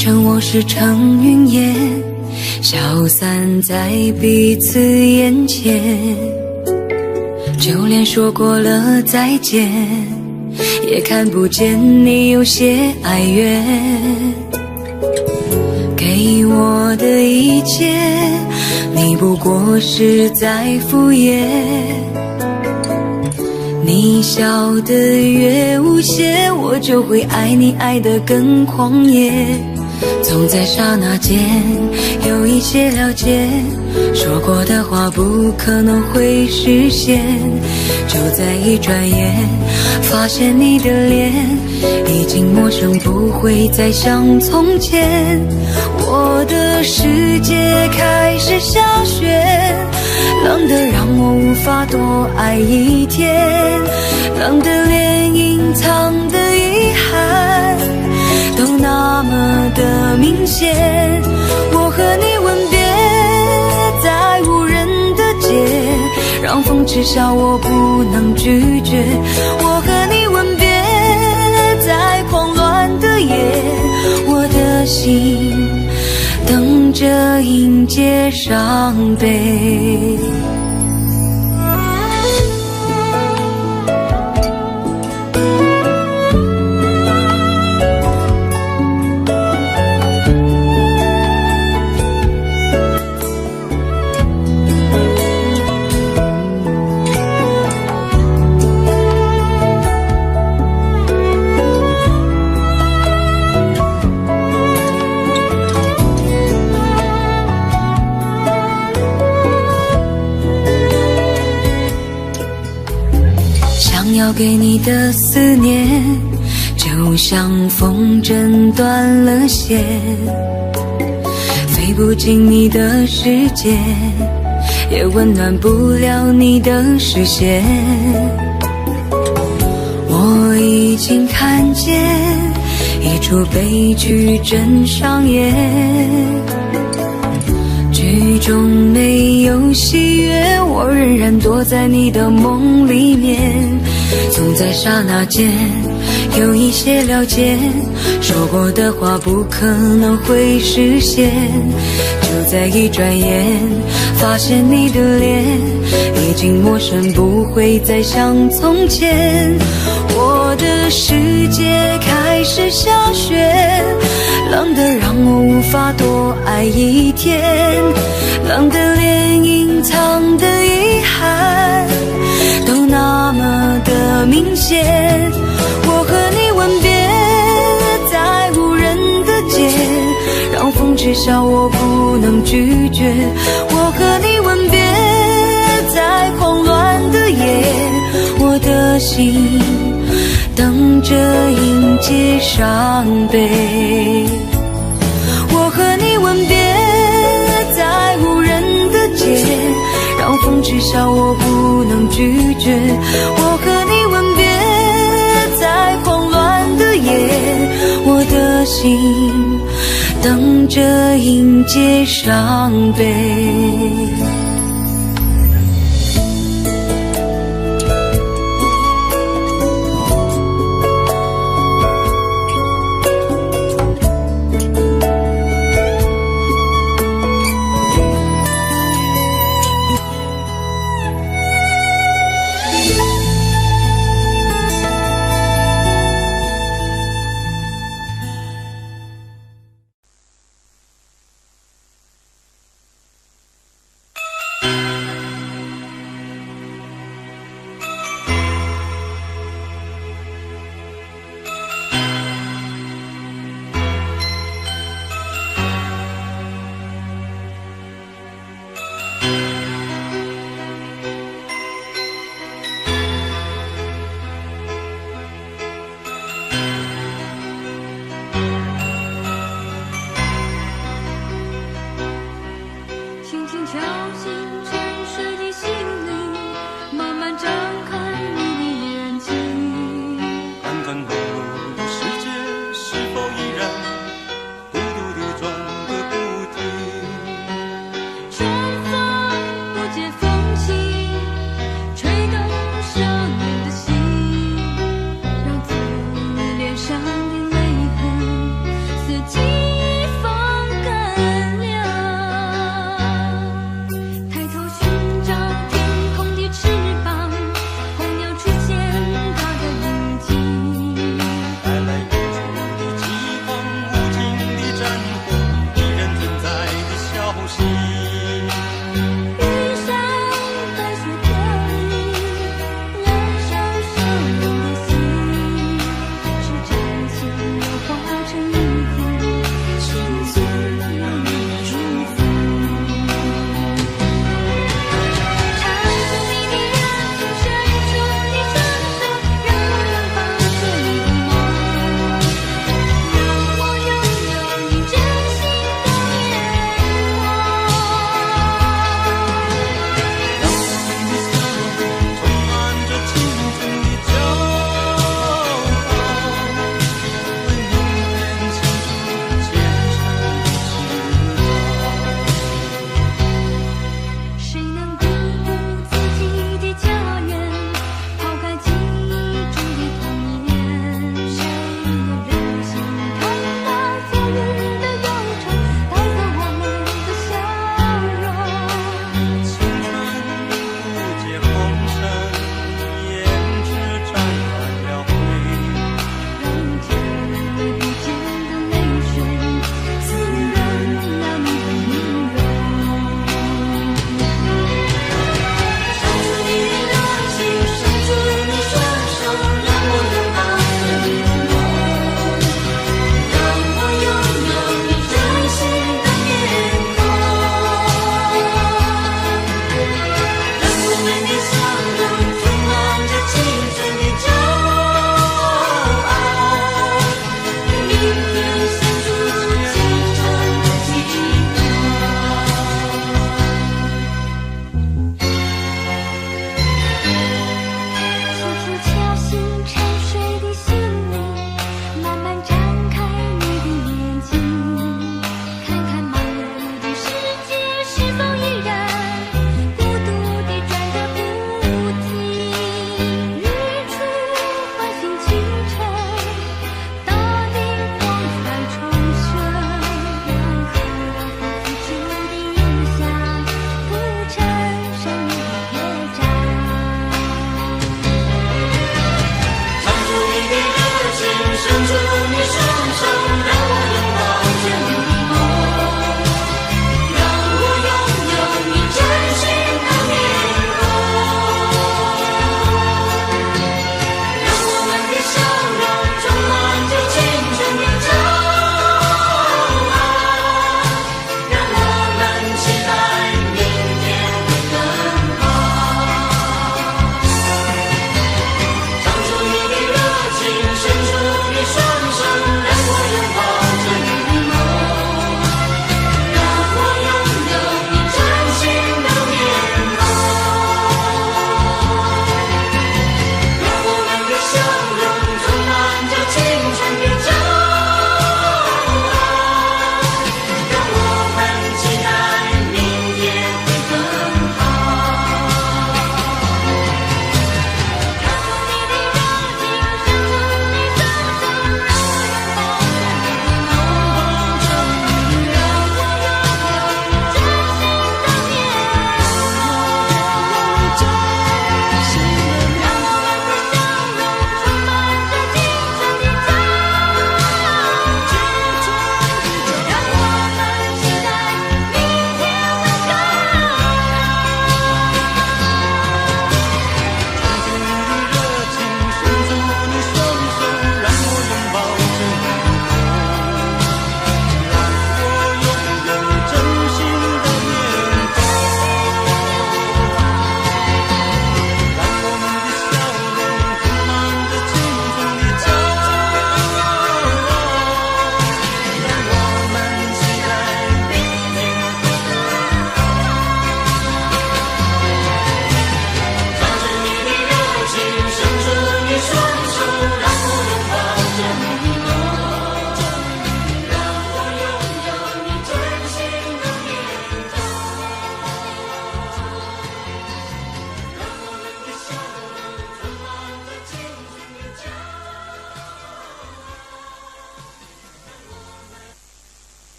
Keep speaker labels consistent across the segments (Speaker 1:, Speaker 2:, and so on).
Speaker 1: 成我是成云烟，消散在彼此眼前。就连说过了再见，也看不见你有些哀怨。给我的一切，你不过是在敷衍。你笑得越无邪，我就会爱你爱得更狂野。总在刹那间有一些了解，说过的话不可能会实现。就在一转眼，发现你的脸已经陌生，不会再像从前。我的世界开始下雪，冷得让我无法多爱一天，冷得连隐藏的遗憾都那么的明显。我和你吻别在无人的街，让风痴笑我不能拒绝。我和你吻别在狂乱的夜，我的心等着迎接伤悲。要给你的思念，就像风筝断了线，飞不进你的世界，也温暖不了你的视线。我已经看见一出悲剧正上演，剧中没有喜悦，我仍然躲在你的梦里面。总在刹那间有一些了解，说过的话不可能会实现。就在一转眼，发现你的脸已经陌生，不会再像从前。我的世界开始下雪，冷得让我无法多爱一天，冷得连隐藏的遗憾都那么的明显。我和你吻别在无人的街，让风痴笑我不能拒绝。我和你吻别在狂乱的夜，我的心等着迎接伤悲。我和你吻别在无人的街，让风痴笑我不能拒绝。我和你吻别在狂乱的夜，我的心等着迎接伤悲。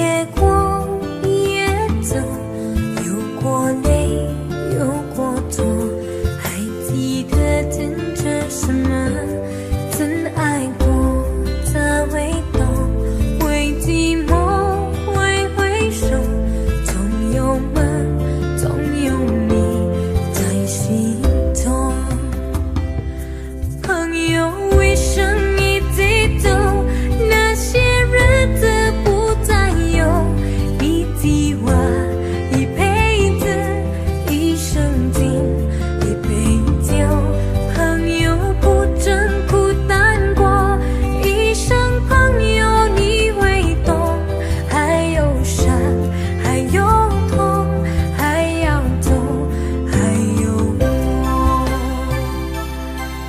Speaker 2: 越过越走，有过泪，有过痛，还记得等着什么？曾爱过，才会懂，为寂寞，为回首，总有梦，总有你在心头。朋友一生一起走，那些日子不再有，一句话，一辈子，一生情，一杯酒。朋友不争苦担过，一生朋友你会懂，还有伤，还有痛，还要走，还有我。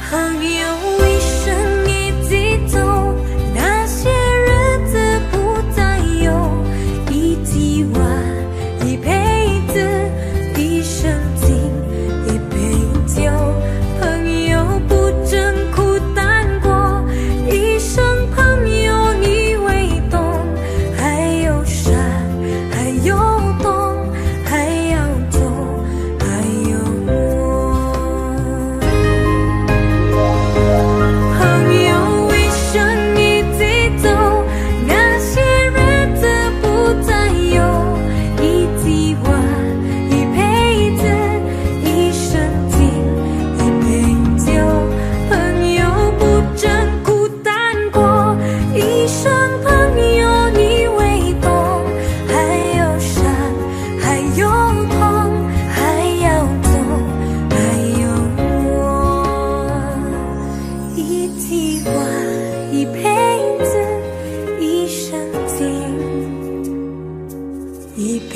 Speaker 2: 朋友一生一起走，那些日子不再有，一句话，一辈子，一生情，一杯酒。朋友不争苦担过，一生朋友你会懂，还有伤，还有痛，还要走，还有我。朋友一生一起走，那些日子不再有，一句话，一辈子，一生情，一杯酒。朋友不争苦担过，一生朋友你会懂，还有伤，还有痛，还要走，还有我。一句话，一辈子，一生情，一杯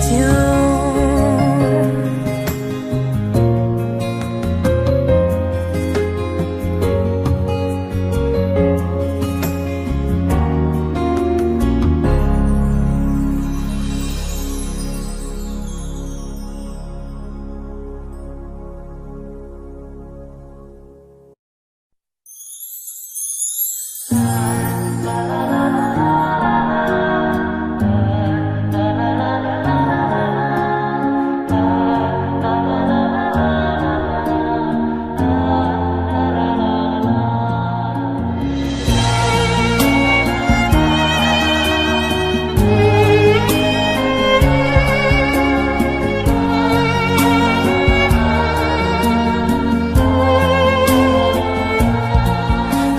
Speaker 2: 酒。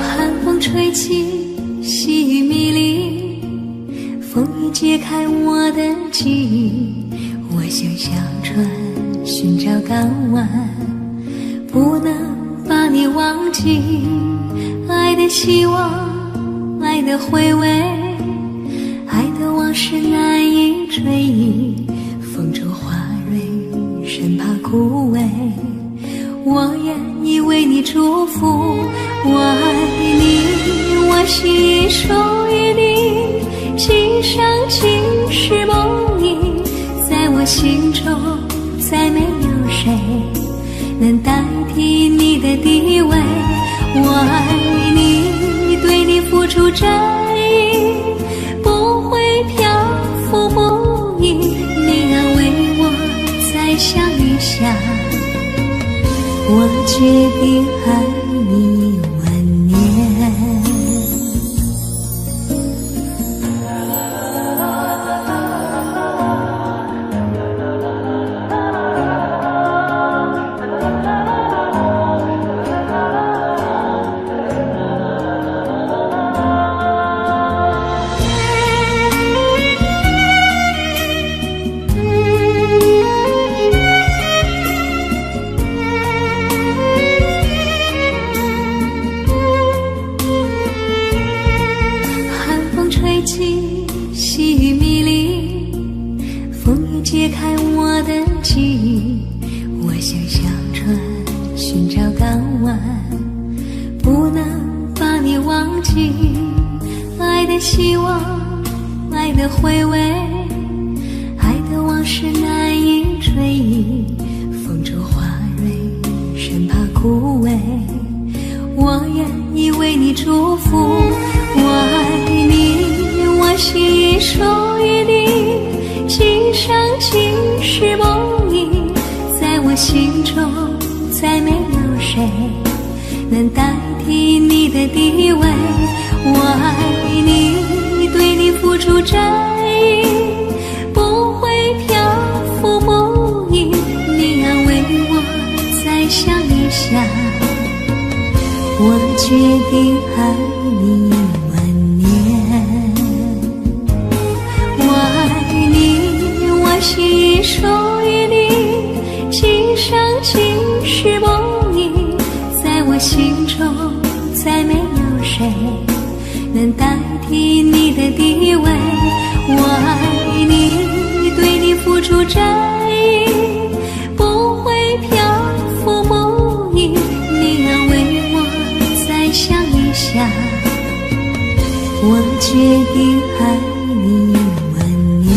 Speaker 2: 寒风吹起，细雨迷离，风雨揭开我的记忆。我想小船寻找港湾，不能把你忘记。爱的希望，爱的回味，爱的往事难以追忆。风中花蕊，生怕枯萎，我愿意为你祝福。我爱你，我心属于你，今生今世梦萦，在我心中再没有谁能代替你的地位。我爱你，对你付出真意，不会漂浮不已。你安慰我，再想一想，我决定爱你万年。细雨迷离，风雨揭开我的记忆。我想小船寻找港湾，不能把你忘记。爱的希望，爱的回味，爱的往事难以追忆。风中花蕊，生怕枯萎，我愿意为你祝福。我爱你，我心属能代替你的地位。我爱你，对你付出真意，不会漂浮不已。你安慰我，再想一想，我决定爱你10000年。我爱你，我心已属于你，今生今世不移。在我心中再没有谁能代替你的地位。我爱你，对你付出真意，不会漂浮不移。你安慰我，再想一想，我决定爱你10000年。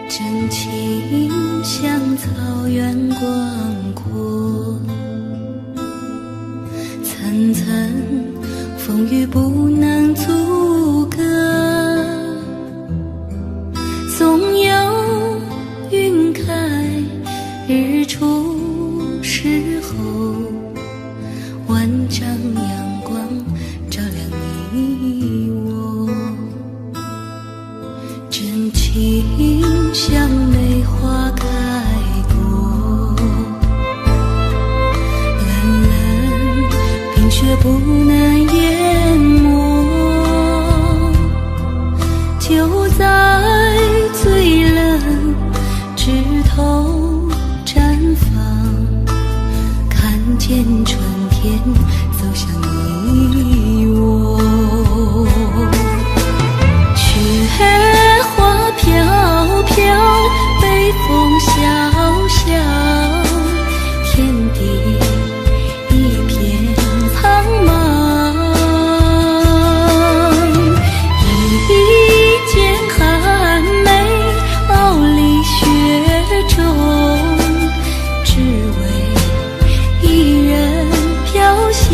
Speaker 1: 真情像草原广阔，层层风雨不能阻隔，总有云开日出时候，万丈阳光照亮你我。真情像梅花开过，冷冷冰雪不能淹没，就在最冷枝头绽放，看见春天走向你我。雪花飘飘，北风萧萧，天地一片苍茫。一剑寒梅，傲立雪中，只为一人飘香。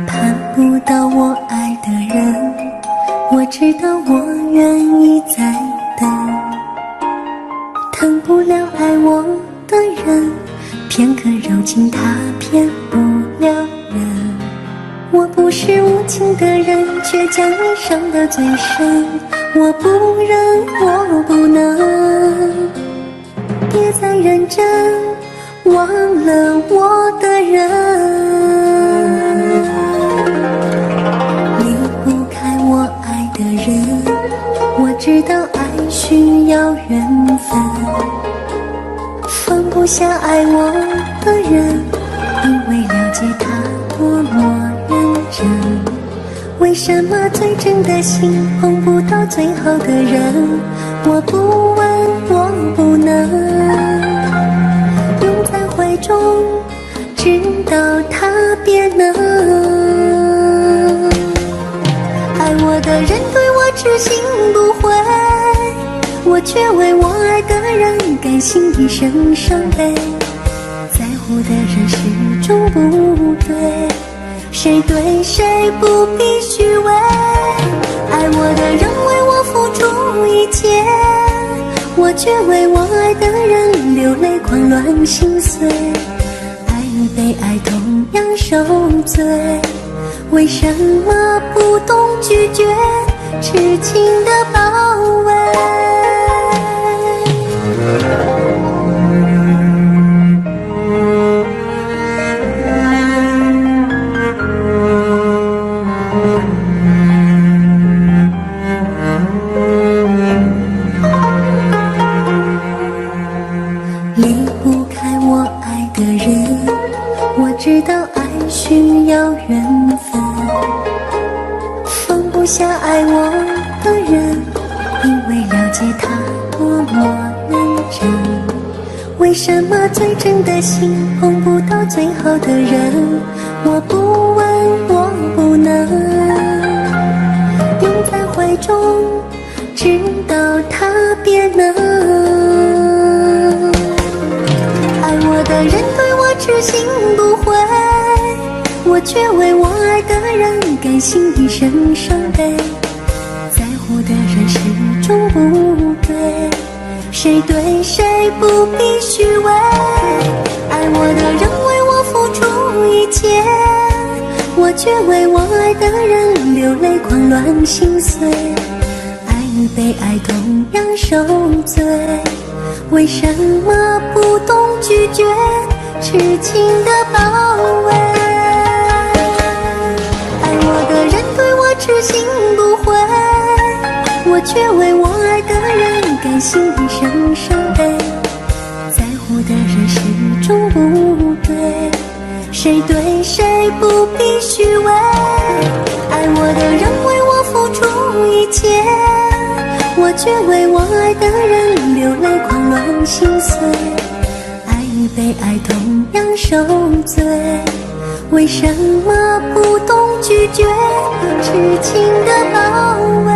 Speaker 2: 盼不到我爱的人，我知道我愿意再等，疼不了爱我的人，片刻柔情他骗不了人。我不是无情的人，却将你伤得最深，我不忍，我不能，别再认真忘了我的人。离不开我爱的人，我知道爱需要缘分，放不下爱我的人，因为了解他多么认真。为什么最真的心碰不到最好的人？我不问，我不能，拥在怀中，直到他变冷。爱我的人对我痴心不悔，我却为我爱的人甘心一生伤悲。在乎的人始终不对，谁对谁不必虚伪。爱我的人为我付出一切，我却为我爱的人流泪狂乱心碎。爱与被爱同样受罪，为什么不懂拒绝痴情的包围？离不开我爱的人，我知道爱需要缘分，放不下爱我的人，因为了解他多么认真。为什么最真的心碰不到最好的人？我不问，我不能，拥在怀中，直到他变冷。爱我的人对我痴心不悔，我却为我爱的人甘心一生伤悲。在乎的人始终不对，谁对谁不必虚伪。爱我的人为我付出一切，我却为我爱的人流泪狂乱心碎。爱与被爱同样受罪，为什么不懂拒绝痴情的包围？爱我的人对我痴心不悔，我却为我爱的人甘心一生伤悲。在乎的人始终不对，谁对谁不必虚伪。爱我的人为我付出一切，我却为我爱的人流泪狂乱心碎。爱与被爱同样受罪，为什么不懂拒绝痴情的包围？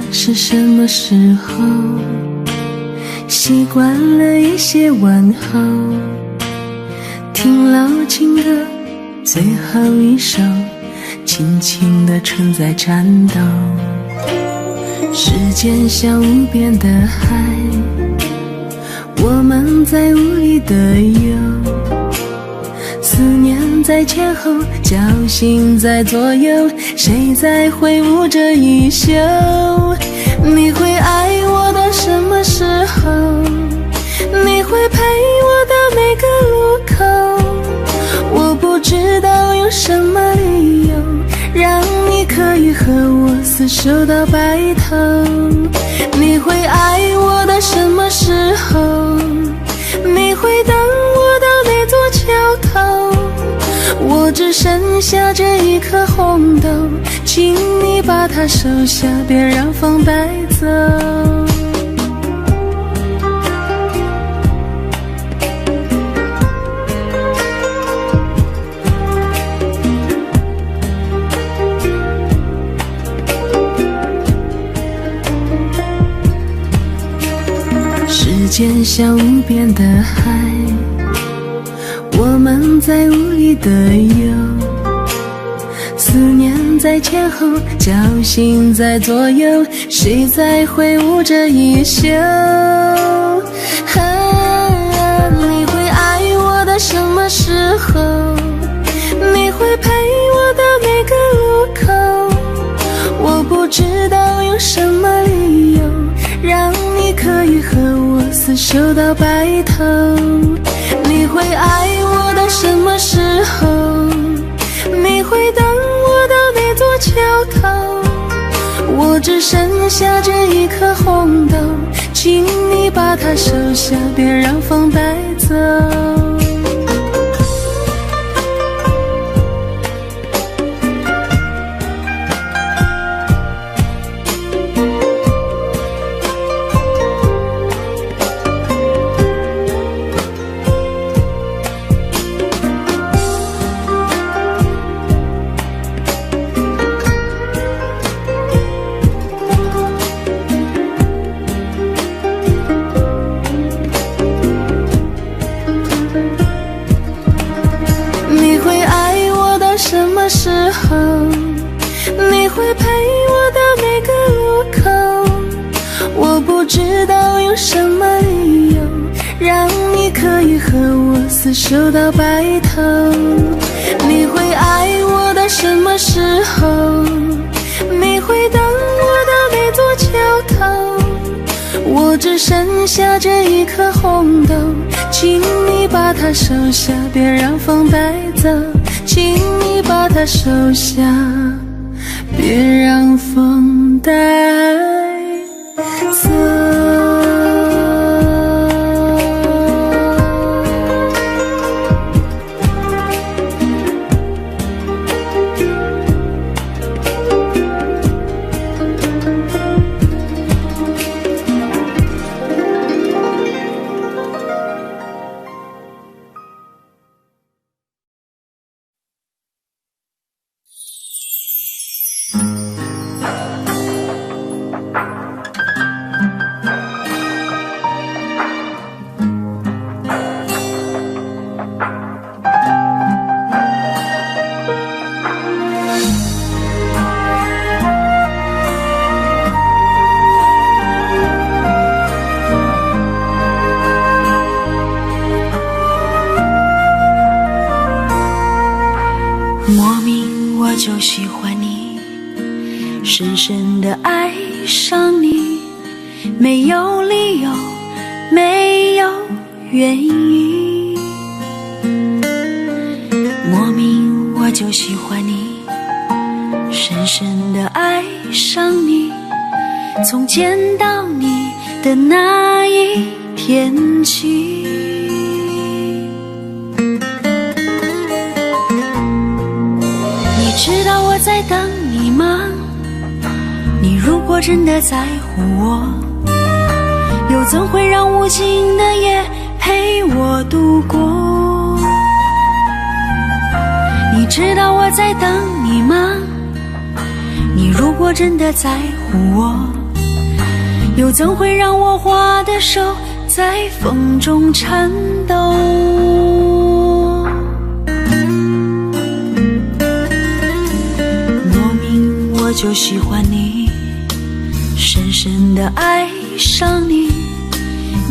Speaker 1: 是什么时候习惯了一些问候，听老情歌最后一首，轻轻地存在颤抖。时间像无边的海，我们在无力的游，思念在前后，侥幸在左右，谁在挥舞着衣袖？你会爱我到什么时候？你会陪我到每个路口？我不知道有什么理由让你可以和我厮守到白头。你会爱我到什么时候？你会等我到哪座桥头？我只剩下这一颗红豆，请你把它收下，别让风带走。时间像无边的海，我们在无力的游，思念在前后，侥幸在左右，谁在挥舞着衣袖？你会爱我到什么时候？你会陪我到每个路口？我不知道有什么理由让你可以和我厮守到白头。你会爱我到什么时候？你会等我到哪座桥头？我只剩下这一颗红豆，请你把它收下，别让风带走。什么时候？你会陪我到每个路口？我不知道有什么理由让你可以和我厮守到白头。你会爱我到什么时候？你会等我到哪座桥头？我只剩下这一颗红豆，请你把它收下，别让风带走。请你把它收下，别让风带走。
Speaker 2: 莫名我就喜欢你，深深地爱上你，没有理由，没有原因。莫名我就喜欢你，深深地爱上你，从见到你的那一天起。知道我在等你吗？你如果真的在乎我，又怎会让无尽的夜陪我度过？你知道我在等你吗？你如果真的在乎我，又怎会让我花的手在风中颤抖？我就喜欢你，
Speaker 1: 深深地爱上你，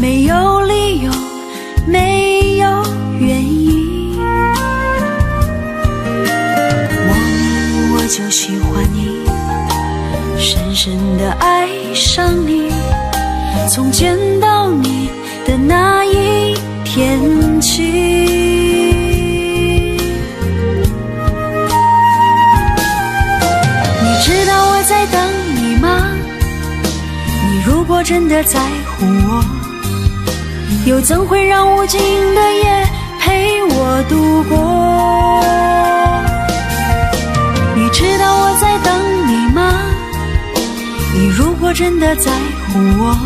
Speaker 1: 没有理由，没有原因。莫名我就喜欢你，深深地爱上你，从见到你的那一天起。你知道我在等你吗？你如果真的在乎我，又怎会让无尽的夜陪我度过？你知道我在等你吗？你如果真的在乎我，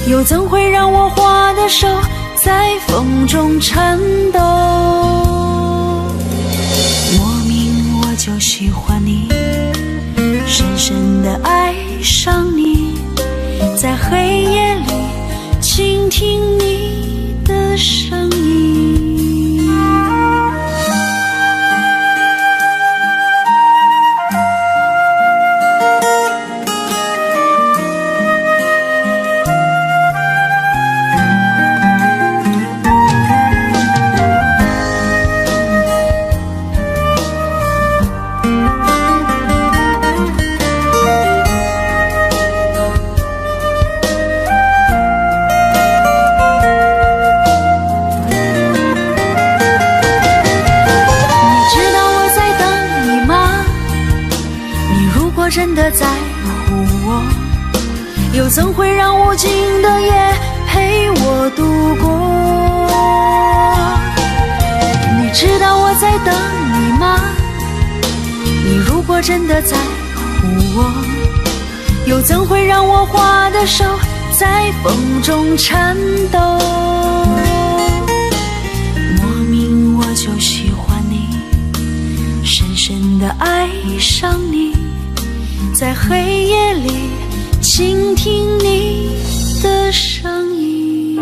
Speaker 1: 又怎会让我花的手在风中颤抖？莫名我就喜欢你，深深地爱上你，在黑夜里倾听你的声音。真的在乎我，又怎会让无尽的夜陪我度过？你知道我在等你吗？你如果真的在乎我，又怎会让我花的手在风中颤抖？莫名我就喜欢你，深深地爱上你，在黑夜里倾听你的声音。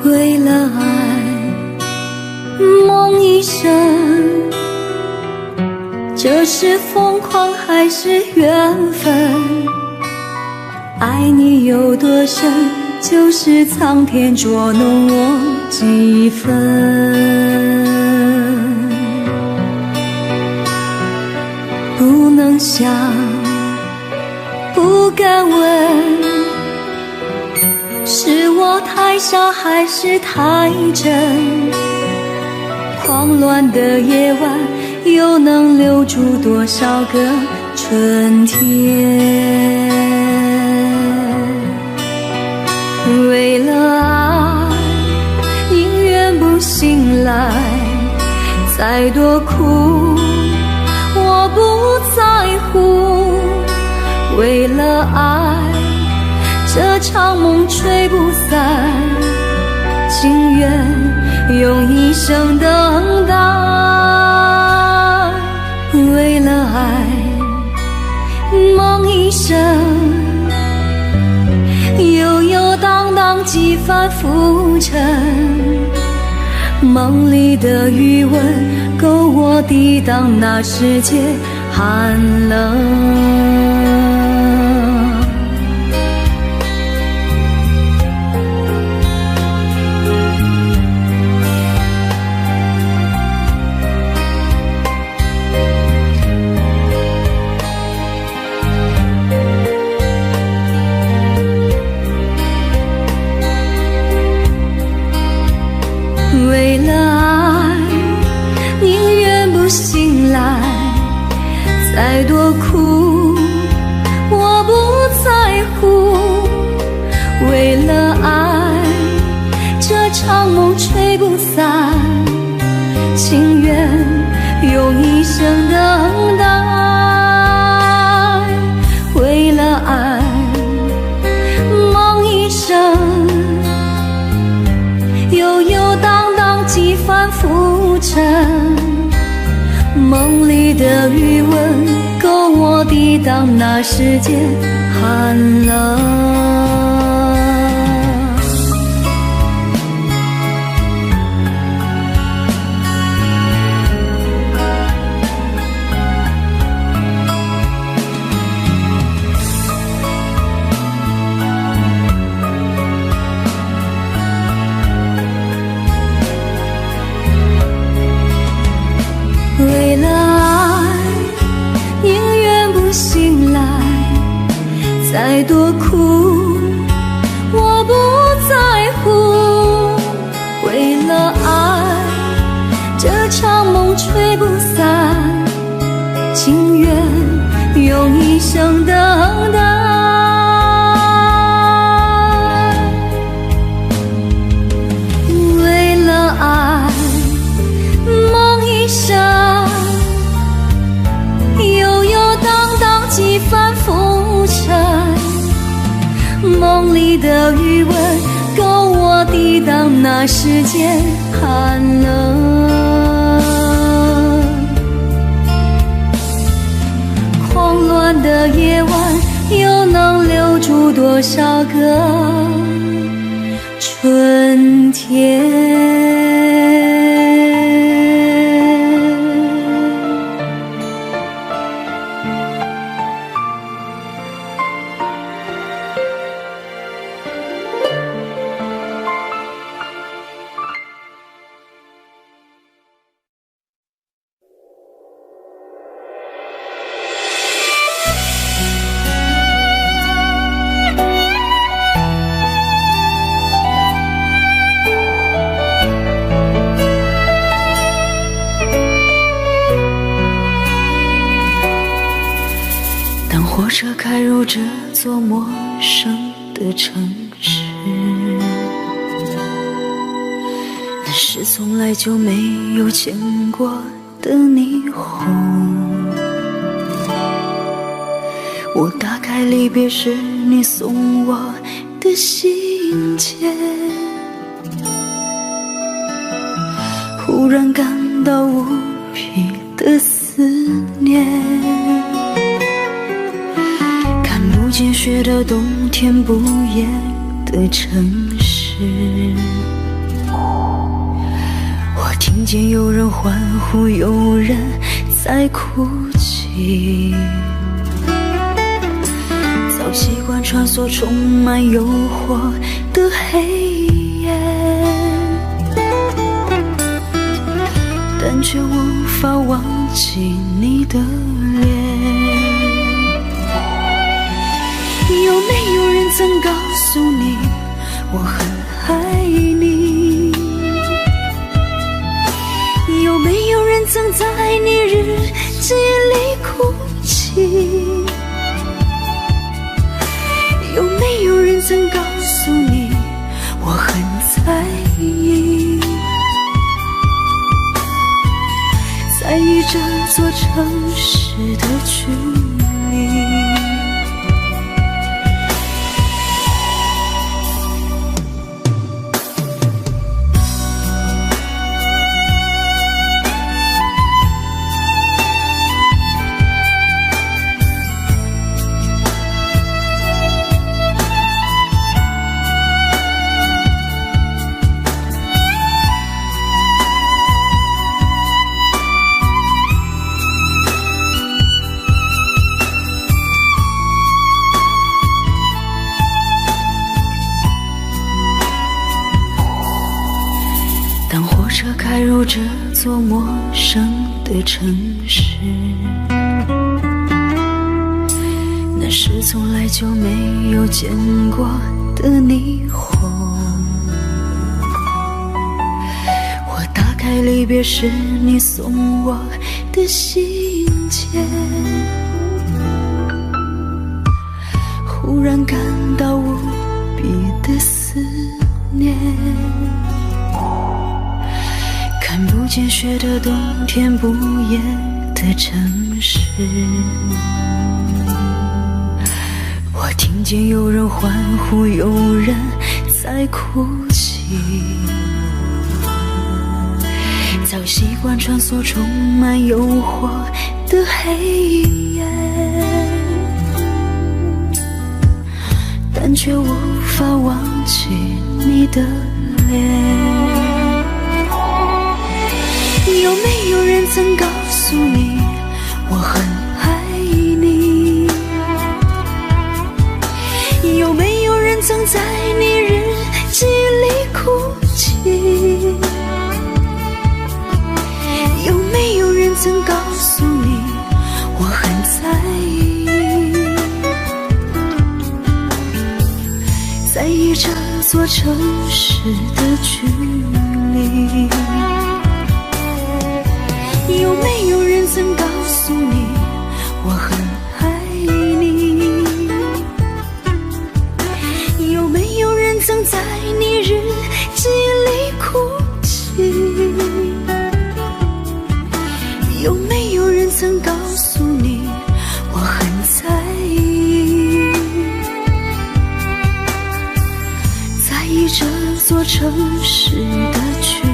Speaker 1: 为了爱，梦一生，这是疯狂还是缘分？爱你有多深，就是苍天捉弄我几分。不能想，不敢问，是我太傻还是太真？狂乱的夜晚，又能留住多少个春天？为了爱，宁愿不醒来，再多苦我不在乎。为了爱，这场梦吹不散，情愿用一生等待。为了爱，梦一生，悠悠荡荡几番浮沉。梦里的余温，够我抵挡那世界寒冷。为了爱，宁愿不醒来，再多苦我不在乎。为了爱，这场梦吹不散，情愿用一生等待。为了爱，梦一生，悠悠荡荡几番浮沉。梦里的余温，够我抵挡那世间寒冷。为了爱，宁愿不醒来，再多苦我不在乎。为了爱，这场梦吹不散，情愿用一生等待。为了爱，梦一生，悠悠荡荡几番浮沉。梦里的余温，够我抵挡那世间寒冷。狂乱的夜晚，又能留住多少个春天？火车开入这座陌生的城市，那是从来就没有见过的霓虹。我打开离别时你送我的信件，忽然感到无比的思念。不见雪的冬天，不夜的城市，我听见有人欢呼，有人在哭泣。早习惯穿梭充满诱惑的黑夜，但却无法忘记你的脸。有没有人曾告诉你我很爱你？有没有人曾在你日记里哭泣？有没有人曾告诉你我很在意？在意这座城市的距离。开入这座陌生的城市，那是从来就没有见过的霓虹。我打开离别时你送我的信件，忽然感到无比的思念。看不见雪的冬天，不夜的城市，我听见有人欢呼，有人在哭泣。早习惯穿梭充满诱惑的黑夜，但却无法忘记你的脸。有没有人曾告诉你我很爱你？有没有人曾在你日记里哭泣？有没有人曾告诉你我很在意？在意这座城市的距离。有没有人曾告诉你我很爱你？有没有人曾在你日记里哭泣？有没有人曾告诉你我很在意？在意这座城市的距离。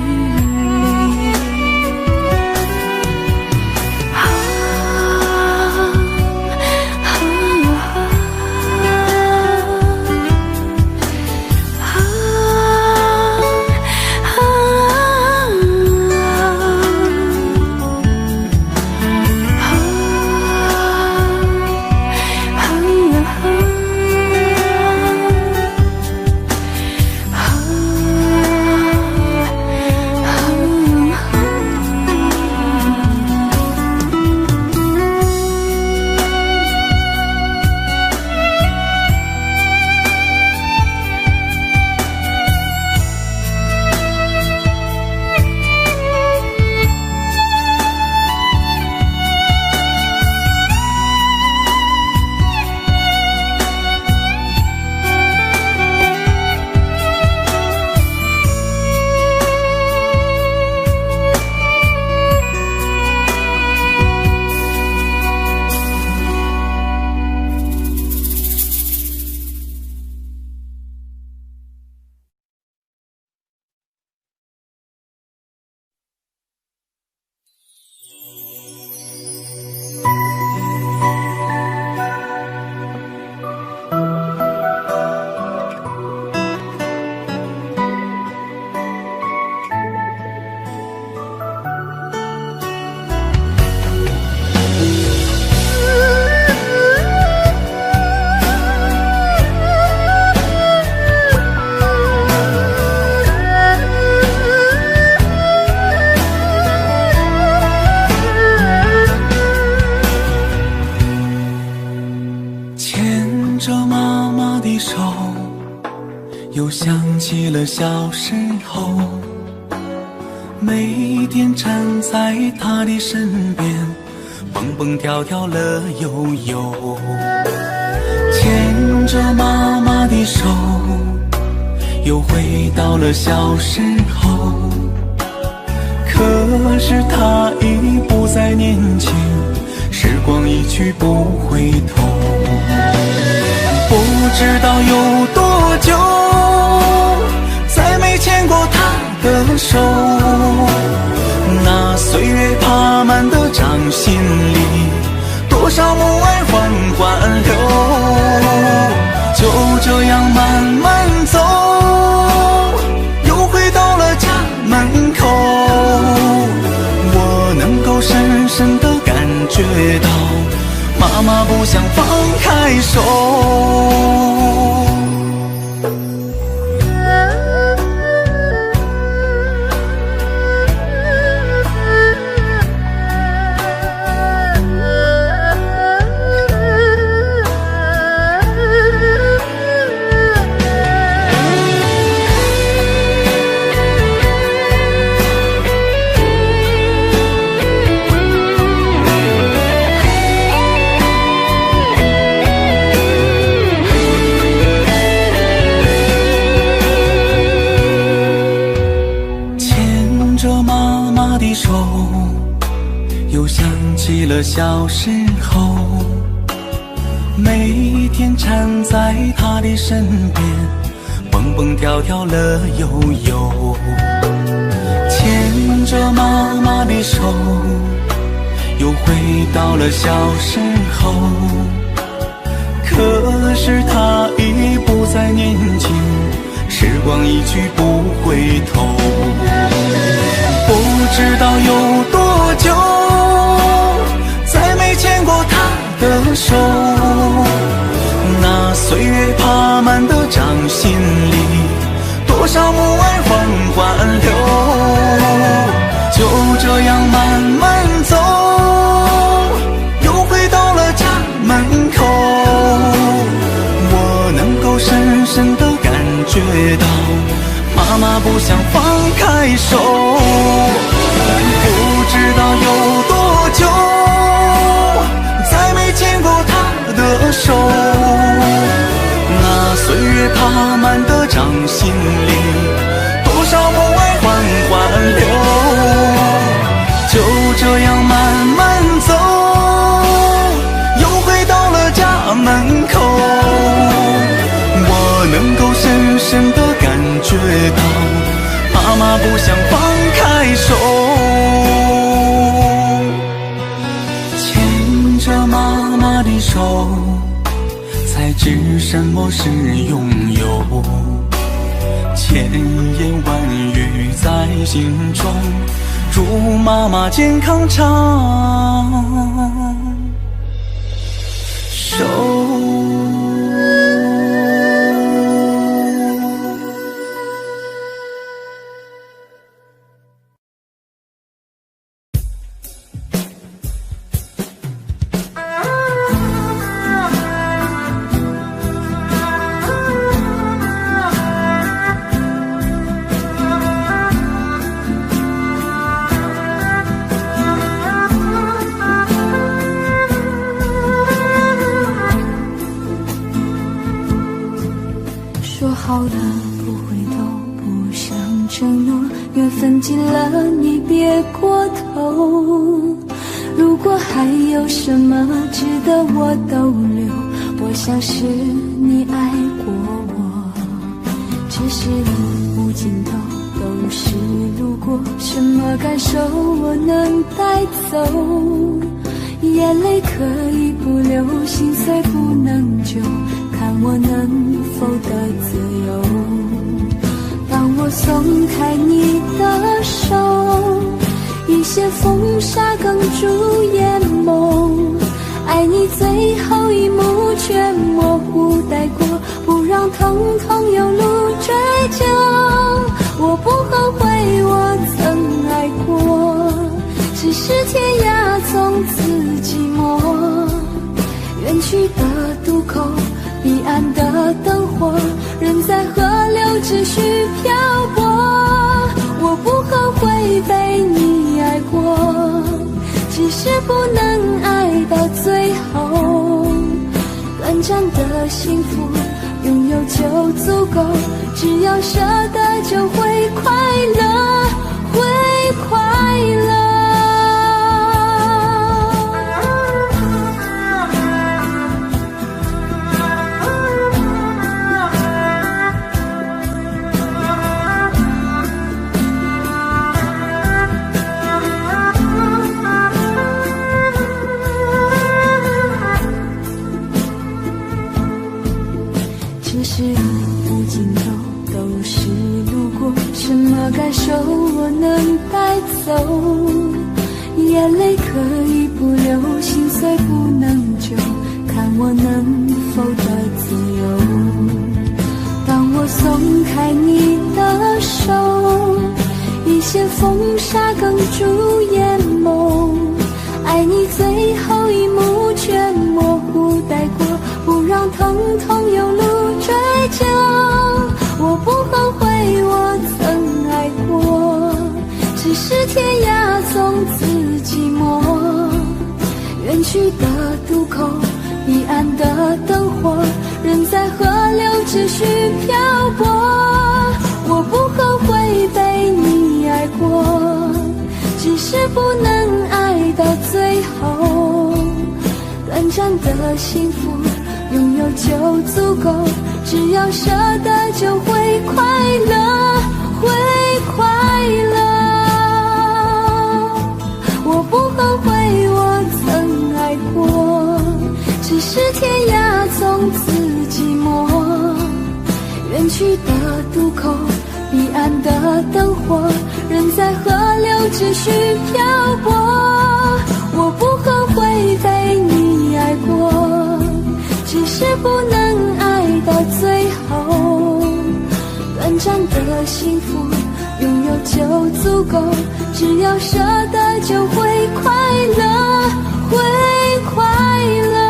Speaker 3: 又想起了小时候，每天站在他的身边，蹦蹦跳跳乐悠悠。牵着妈妈的手，又回到了小时候。可是他已不再年轻，时光一去不回头。不知道有多久，再没牵过他的手。那岁月爬满的掌心里，多少母爱缓缓流。就这样慢慢走，又回到了家门口。我能够深深地感觉到，妈妈不想放开手。起了小时候，每天缠在他的身边，蹦蹦跳跳乐悠悠，牵着妈妈的手，又回到了小时候。可是他已不再年轻，时光一去不回头。不知道有多久，再没牵过他的手，那岁月爬满的掌心里，多少母爱缓缓流。就这样慢慢走，又回到了家门口，我能够深深地感觉到妈妈不想放开手。不知道有多久，再没牵过她的手，那岁月爬满的掌心里，多少母爱缓缓流。就这样慢慢走，又回到了家门口，我能够深深地感觉到妈妈不想放开手。牵着妈妈的手，才知什么是拥有，千言万语在心中，祝妈妈健康长寿。
Speaker 2: 说好了不回头，不想承诺，缘分尽了你别过头。如果还有什么值得我逗留，我想是你爱过我。只是路无尽头，都是路过，什么感受我能带走？眼泪可以不流，心碎不能救，看我能否得自由。当我松开你的手，一些风沙哽住眼眸，爱你最后一幕却模糊带过，不让疼痛有路追究。我不后悔我曾爱过，只是天涯从此寂寞，远去的渡口，彼岸的灯火，人在河流只需漂泊。我不后悔被你爱过，只是不能爱到最后。短暂的幸福拥有就足够，只要舍得就会快乐，会快乐。是无尽头，都是路过，什么感受我能带走？眼泪可以不流，心碎不能救，看我能否得自由。当我松开你的手，一些风沙哽住眼眸，爱你最后一幕却模糊带过，不让疼痛有路追究。我不后悔我曾爱过，只是天涯从此寂寞，远去的渡口，彼岸的灯火，人在河流只需漂泊。我不后悔被你爱过，只是不能爱到最后。的幸福，拥有就足够，只要舍得就会快乐，会快乐。我不后悔我曾爱过，只是天涯从此寂寞，远去的渡口，彼岸的灯火，人在河流只需漂泊。我不后悔被你爱过，只是不能爱到最后。短暂的幸福，拥有就足够，只要舍得就会快乐，会快乐。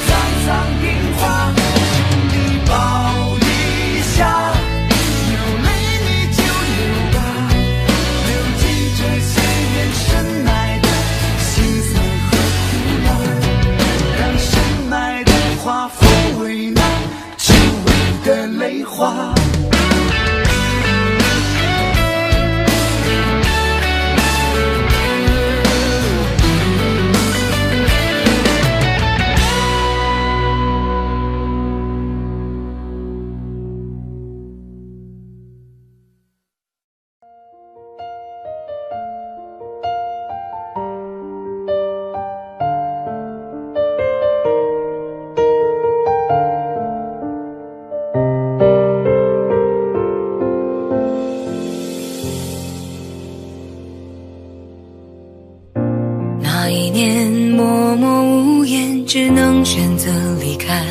Speaker 3: 藏藏樱花，兄弟抱一下，有
Speaker 1: 那一年默默无言，只能选择离开。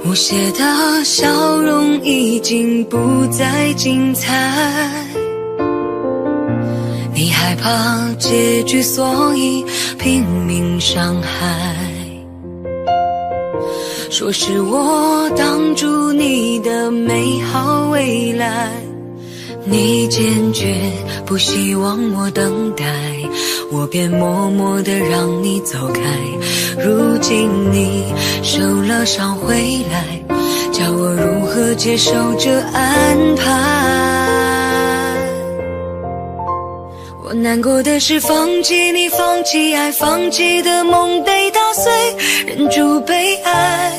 Speaker 1: 无邪的笑容已经不再精彩，你害怕结局，所以拼命伤害。说是我挡住你的美好未来，你坚决不希望我等待，我便默默地让你走开。如今你受了伤回来，叫我如何接受这安排？我难过的是放弃你，放弃爱，放弃的梦被打碎，忍住被爱，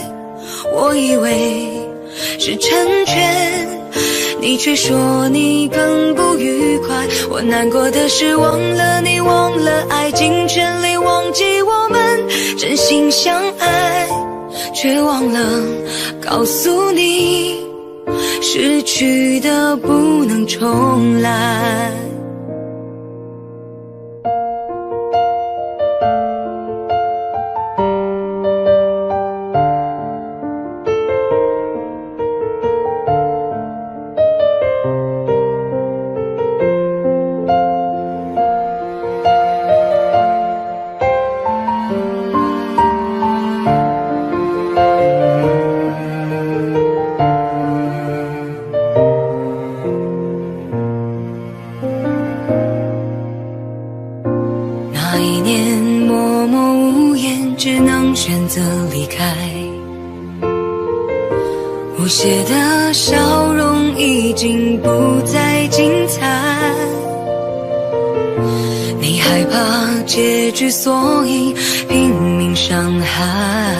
Speaker 1: 我以为是成全，你却说你更不愉快。我难过的是忘了你，忘了爱，尽全力忘记我们真心相爱，却忘了告诉你，失去的不能重来。选择离开，无邪的笑容已经不再精彩，你害怕结局，所以拼命伤害。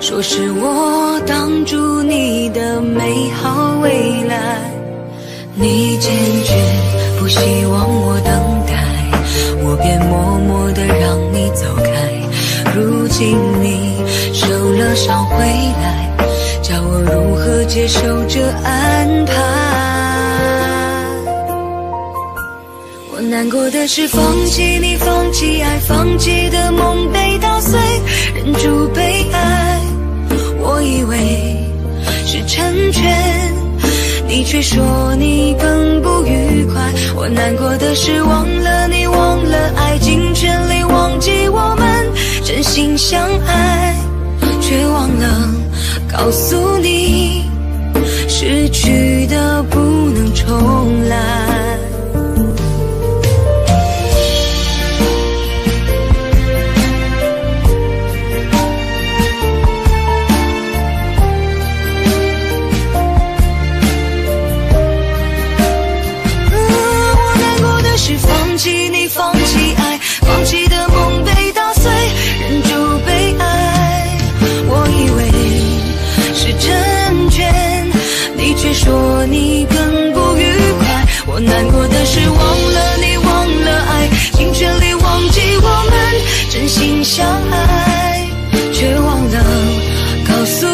Speaker 1: 说是我挡住你的美好未来，你坚决不希望我等待，我便默默地让你走开。如今你受了伤回来，叫我如何接受这安排？我难过的是放弃你，放弃爱，放弃的梦被打碎，忍住被爱，我以为是成全，你却说你更不愉快。我难过的是忘了你，忘了爱，尽全力忘记我们真心相爱，却忘了告诉你，失去的不能重来。放弃你，放弃爱，放弃的梦被打碎，忍住被爱，我以为是成全，你却说你更不愉快。我难过的是忘了你，忘了爱，尽全力忘记我们真心相爱，却忘了告诉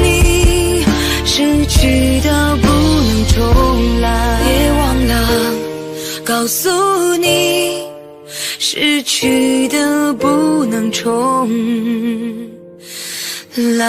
Speaker 1: 你，失去的不能重来，也忘了告诉你，失去的不能重来。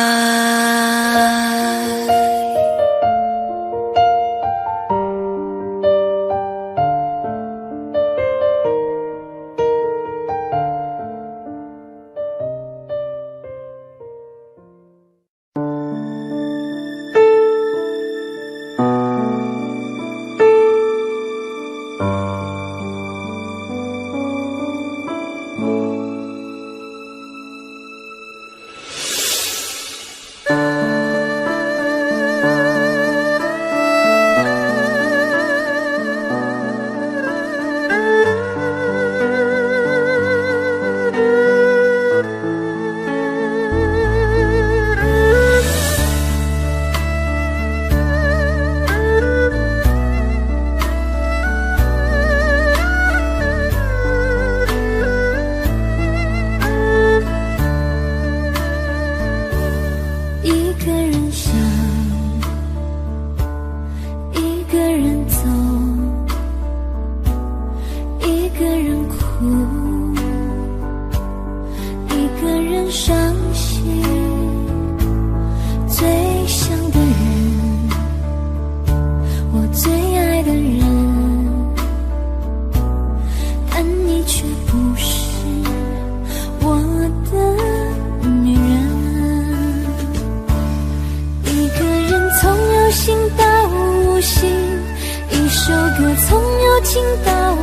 Speaker 2: 到无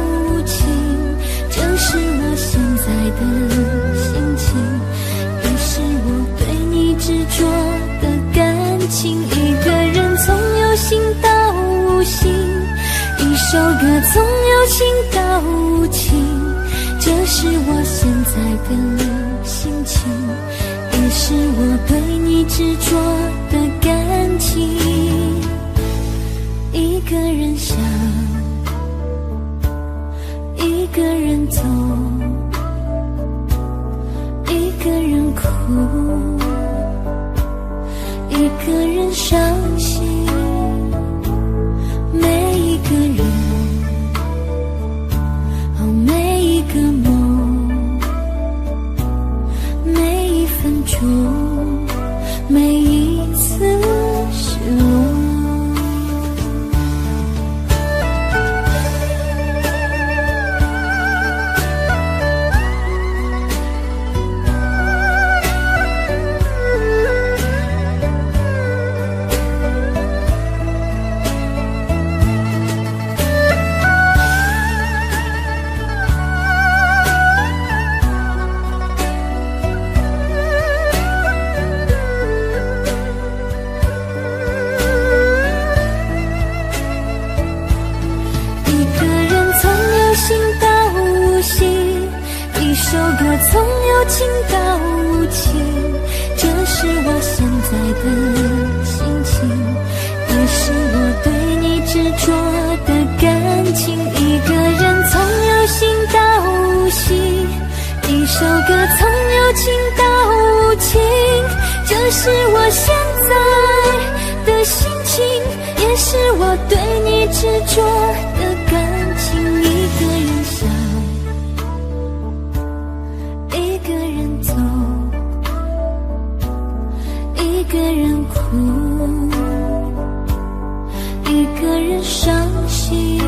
Speaker 2: 情，这是我现在的心情，也是我对你执着的感情。一个人从有心到无心，一首歌从有情到无情，这是我现在的心情，也是我对你执着的感情。一个人想，一个人走，一个人哭，一个人伤心。每一个人，每一个梦，每一分钟，每一次失落。从有情到无情，这是我现在的心情，也是我对你执着的感情。一个人从有心到无心，一首歌从有情到无情，这是我现在的心情，也是我对你执着的感情。一个人想，一个人走，一个人哭，一个人伤心。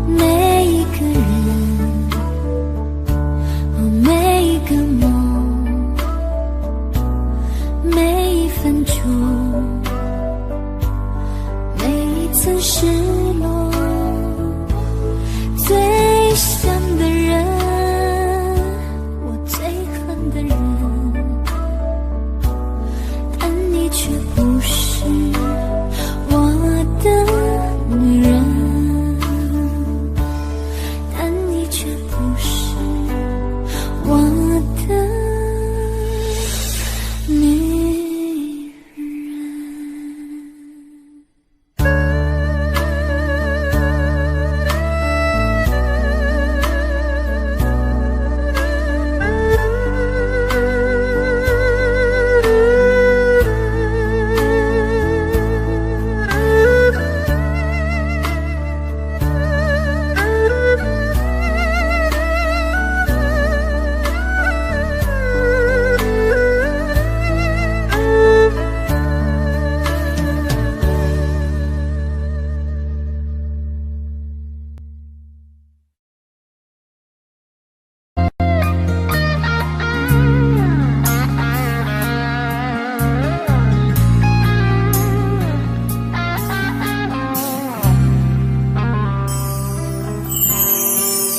Speaker 2: 每一个人，每一个梦，每一分钟，每一次失落。最想的人，最恨的人，但你却不是我的女人，但你却不是我的女人。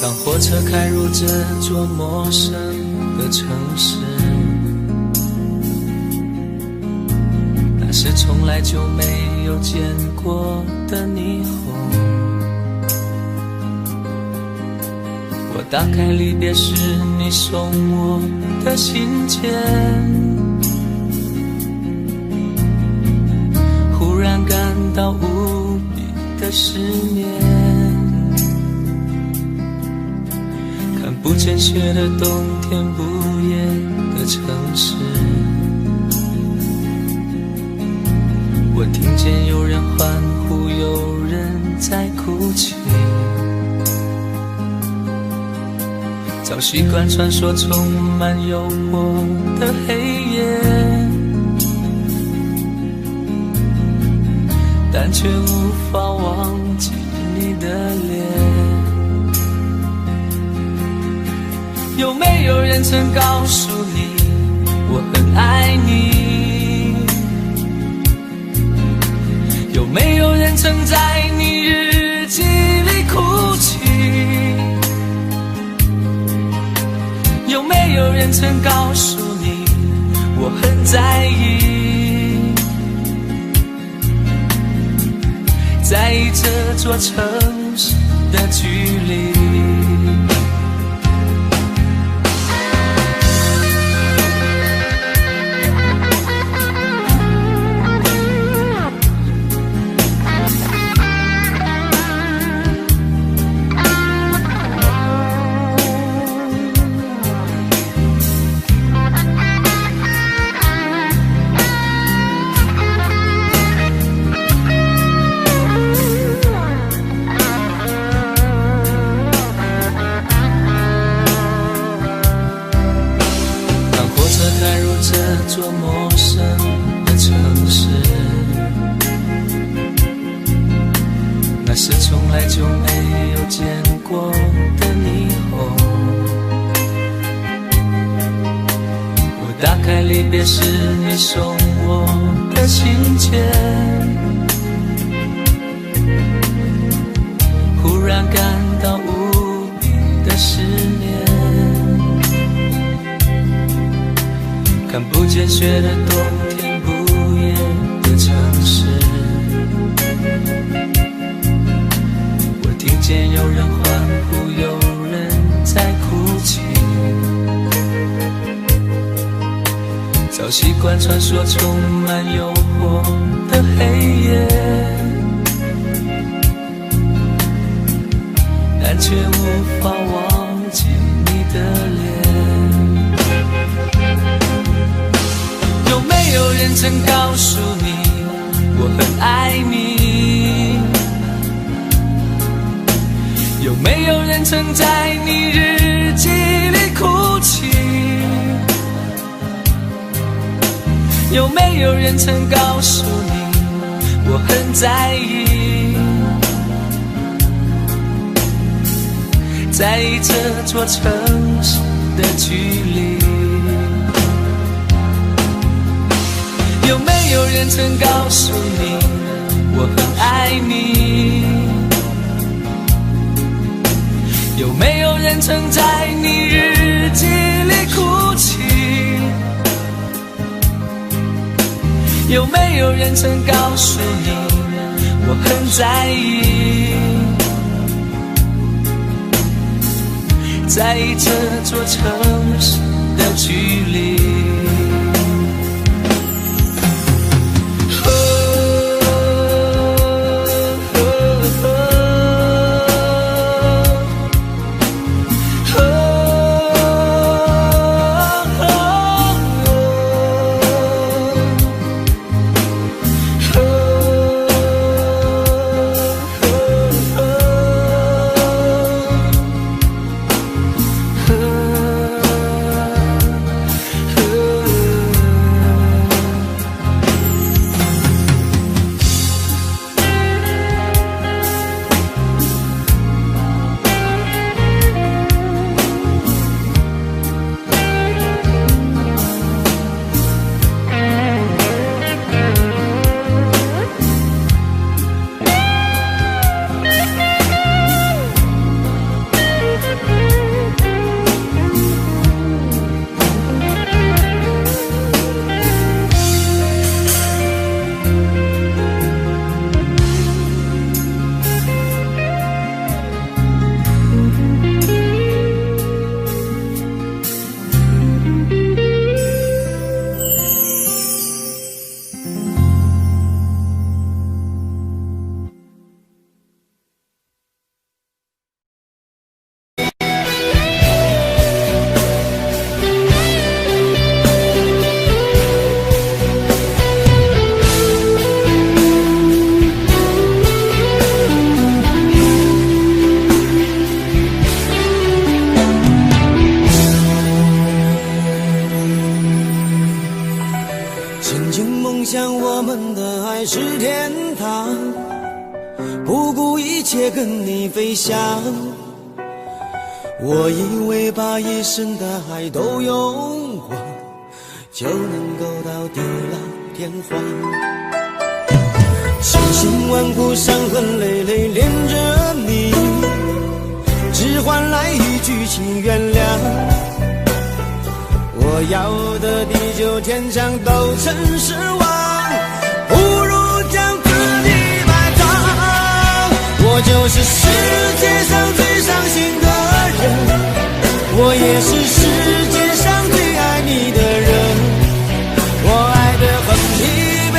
Speaker 4: 当火车开入这座陌生的城市，那是从来就没有见过的霓虹。我打开离别时你送我的信件，忽然感到无比的失眠。看不见雪的冬天，不夜的城市，我听见有人欢呼，有人在哭泣。早习惯传说充满诱惑的黑夜，但却无法忘记你的脸。有没有人曾告诉你我很爱你？有没有人曾在你日记里没有人曾告诉你我很在意，在意这座城市的距离。这座陌生的城市，那是从来就没有见过的霓虹。我打开离别时你送我的信件，忽然感到无比的思念。看不见雪的冬天，不夜的城市，我听见有人欢呼，有人在哭泣。早习惯穿梭充满诱惑的黑夜，但却无法忘记你的脸。有没有人曾告诉你我很爱你？有没有人曾在你日记里哭泣？有没有人曾告诉你我很在意？在意这座城市的距离。有没有人曾告诉你我很爱你？有没有人曾在你日记里哭泣？有没有人曾告诉你我很在意？在意这座城市的距离。
Speaker 5: 是天堂，不顾一切跟你飞翔。我以为把一生的爱都用光，就能够到地老天荒。千辛万苦，伤痕累累恋着你，只换来一句请原谅。要的地久天长都成失望，不如将自己埋葬。我就是世界上最伤心的人，我也是世界上最爱你的人。我爱得很疲惫，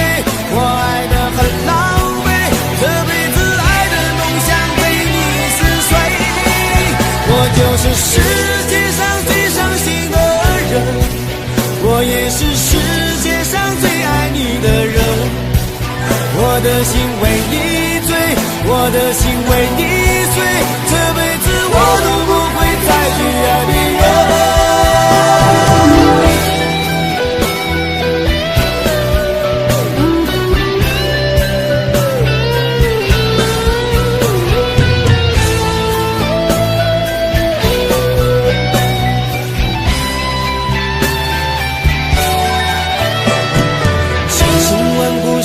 Speaker 5: 我爱得很狼狈，这辈子爱的梦想被你撕碎。我就是世界上最伤心的人，我也是世界上最爱你的人。我的心为你醉，我的心为你碎，这辈子我都不会再去爱别人。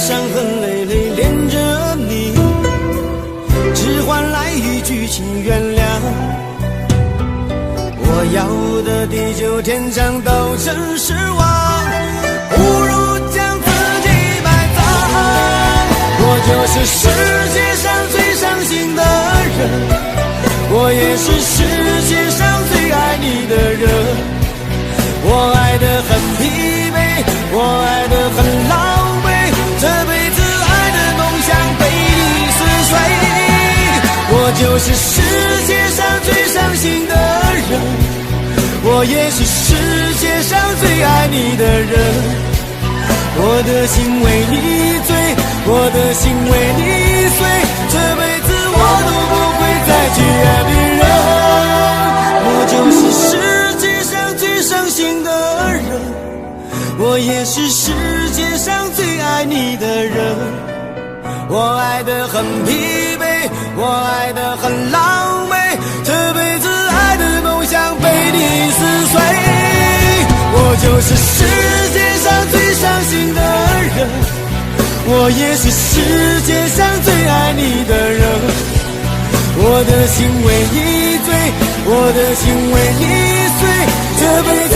Speaker 5: 伤痕累累连着你，只换来一句请原谅。我要的地久天长都成失望，不如将自己埋葬。我就是世界上最伤心的人，我也是世界上最爱你的人。我爱得很疲惫，我爱得很狼狈，这辈子爱的梦想被你撕碎。我就是世界上最伤心的人，我也是世界上最爱你的人。我的心为你醉，我的心为你碎，这辈子我都不会再去爱别人。我就是世界上最伤心的人，我也是世界上最爱你的人。我爱得很疲惫，我爱得很狼狈，这辈子爱的梦想被你撕碎。我就是世界上最伤心的人，我也是世界上最爱你的人。我的心为你醉，我的心为你碎，这辈子